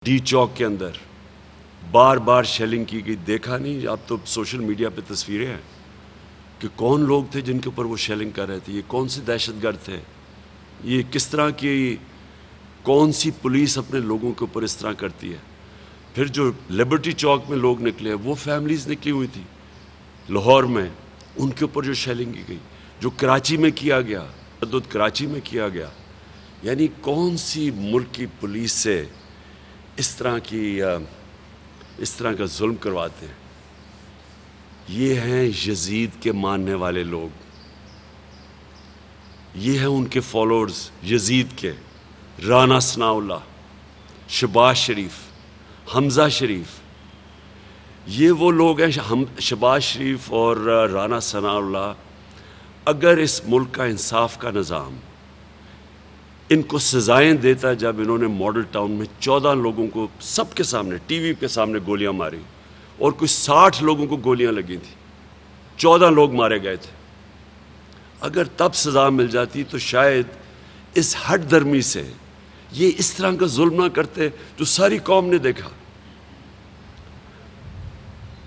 D चौक के अंदर बार बार shelling की गई। देखा नहीं आप तो सोशल मीडिया पे तस्वीरें हैं कि कौन लोग थे जिनके ऊपर वो शेलिंग कर रहे थे, ये कौन से दहशतगर्द थे, ये किस तरह की कौन सी पुलिस अपने लोगों के ऊपर इस तरह करती है। फिर जो लिबर्टी चौक में लोग निकले वो फैमिलीज निकली हुई थी लाहौर में, उनके ऊपर जो शेलिंग की गई, जो कराची में किया गया, तशद्दुद कराची में किया गया, यानी कौन सी मुल्क की पुलिस से इस तरह का जुल्म करवाते हैं। ये हैं यजीद के मानने वाले लोग, ये हैं उनके फॉलोअर्स यजीद के, राना सनाउल्लाह, शहबाज शरीफ, हमजा शरीफ। ये वो लोग हैं, शहबाज शरीफ और राना सनाउल्लाह। अगर इस मुल्क का इंसाफ का निज़ाम इनको सजाएं देता, जब इन्होंने मॉडल टाउन में 14 लोगों को सबके सामने टीवी के सामने गोलियां मारी और कुछ 60 लोगों को गोलियां लगी थी, 14 लोग मारे गए थे, अगर तब सजा मिल जाती तो शायद इस हट दर्मी से ये इस तरह का जुल्म ना करते जो सारी कौम ने देखा।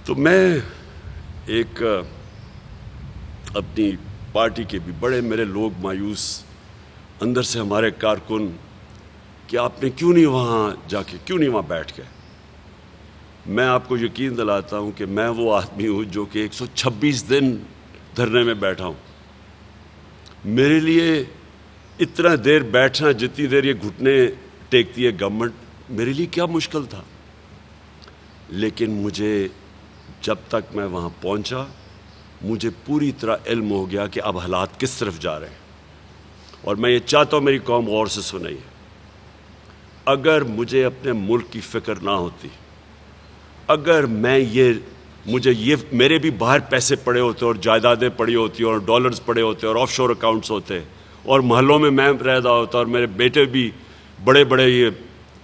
तो मैं एक अपनी पार्टी के भी बड़े मेरे लोग मायूस अंदर से, हमारे कारकुन, कि आपने क्यों नहीं वहाँ जाके, क्यों नहीं वहाँ बैठ गए। मैं आपको यकीन दिलाता हूँ कि मैं वो आदमी हूँ जो कि 126 दिन धरने में बैठा हूँ। मेरे लिए इतना देर बैठना, जितनी देर ये घुटने टेकती है गवर्नमेंट, मेरे लिए क्या मुश्किल था। लेकिन मुझे जब तक मैं वहाँ पहुँचा, मुझे पूरी तरह इल्म हो गया कि अब हालात किस तरफ जा रहे हैं। और मैं ये चाहता हूँ मेरी कौम गौर से सुने, अगर मुझे अपने मुल्क की फ़िक्र ना होती, अगर मुझे मेरे भी बाहर पैसे पड़े होते और जायदादें पड़ी होती और डॉलर्स पड़े होते और ऑफशोर अकाउंट्स होते और महलों में मैं रह रहा होता और मेरे बेटे भी बड़े बड़े ये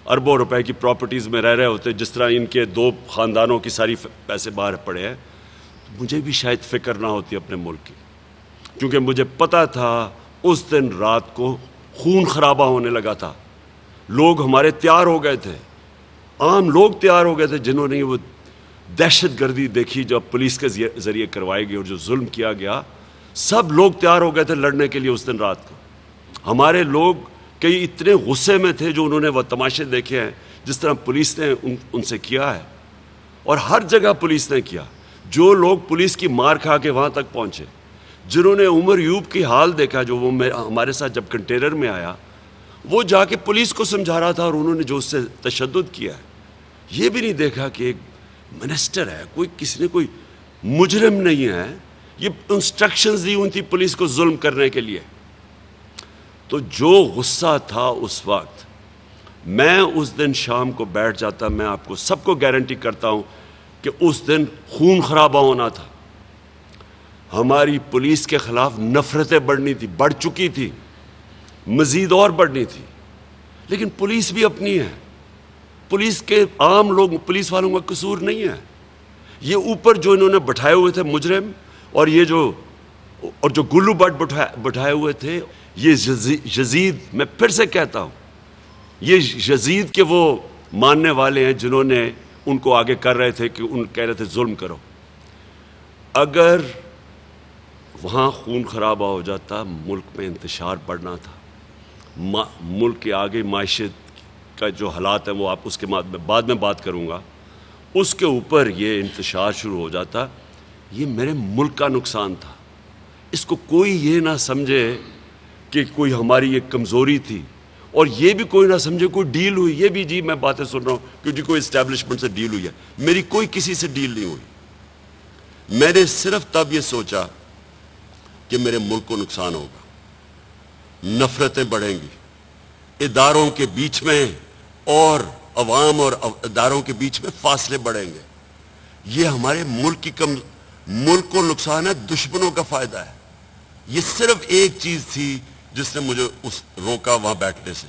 अरबों रुपए की प्रॉपर्टीज़ में रह रहे होते, जिस तरह इनके 2 ख़ानदानों की सारी पैसे बाहर पड़े हैं, तो मुझे भी शायद फ़िक्र ना होती अपने मुल्क की। क्योंकि मुझे पता था उस दिन रात को खून खराबा होने लगा था। लोग हमारे तैयार हो गए थे, आम लोग तैयार हो गए थे, जिन्होंने वो दहशत गर्दी देखी जो पुलिस के ज़रिए करवाई गई और जो जुल्म किया गया, सब लोग तैयार हो गए थे लड़ने के लिए उस दिन रात को। हमारे लोग कई इतने गुस्से में थे जो उन्होंने वह तमाशे देखे हैं जिस तरह पुलिस ने उनसे किया है, और हर जगह पुलिस ने किया। जो लोग पुलिस की मार खा के वहाँ तक पहुँचे, जिन्होंने उमर यूब की हाल देखा, जो वो हमारे साथ जब कंटेनर में आया, वो जाके पुलिस को समझा रहा था और उन्होंने जो उससे तशद्दुद किया है, ये भी नहीं देखा कि एक मिनिस्टर है, किसी ने कोई मुजरिम नहीं है, ये इंस्ट्रक्शंस दी हुई थी पुलिस को जुल्म करने के लिए। तो जो गुस्सा था उस वक्त, मैं उस दिन शाम को बैठ जाता, मैं आपको सबको गारंटी करता हूँ कि उस दिन खून खराबा होना था। हमारी पुलिस के खिलाफ नफरतें बढ़नी थी, बढ़ चुकी थी, मजीद और बढ़नी थी। लेकिन पुलिस भी अपनी है, पुलिस के आम लोग, पुलिस वालों का कसूर नहीं है। ये ऊपर जो इन्होंने बैठाए हुए थे मुजरिम, और ये जो गुल्लू बट बैठाए हुए थे, ये यजीद, मैं फिर से कहता हूँ, ये यजीद के वो मानने वाले हैं जिन्होंने उनको आगे कर रहे थे कि कह रहे थे जुल्म करो। अगर वहाँ खून खराबा हो जाता, मुल्क में इंतशार बढ़ना था, मुल्क के आगे मायशत का जो हालात है वो आप उसके बाद में बात करूँगा, उसके ऊपर ये इंतशार शुरू हो जाता। ये मेरे मुल्क का नुकसान था। इसको कोई ये ना समझे कि कोई हमारी एक कमज़ोरी थी, और ये भी कोई ना समझे कोई डील हुई। ये भी जी मैं बातें सुन रहा हूँ क्योंकि कोई इस्टेब्लिशमेंट से डील हुई है, मेरी कोई किसी से डील नहीं हुई। मैंने सिर्फ तब ये सोचा कि मेरे मुल्क को नुकसान होगा, नफरतें बढ़ेंगी, इदारों के बीच में और अवाम और इदारों के बीच में फासले बढ़ेंगे। ये हमारे मुल्क को नुकसान है, दुश्मनों का फायदा है। ये सिर्फ एक चीज थी जिसने मुझे रोका वहां बैठने से।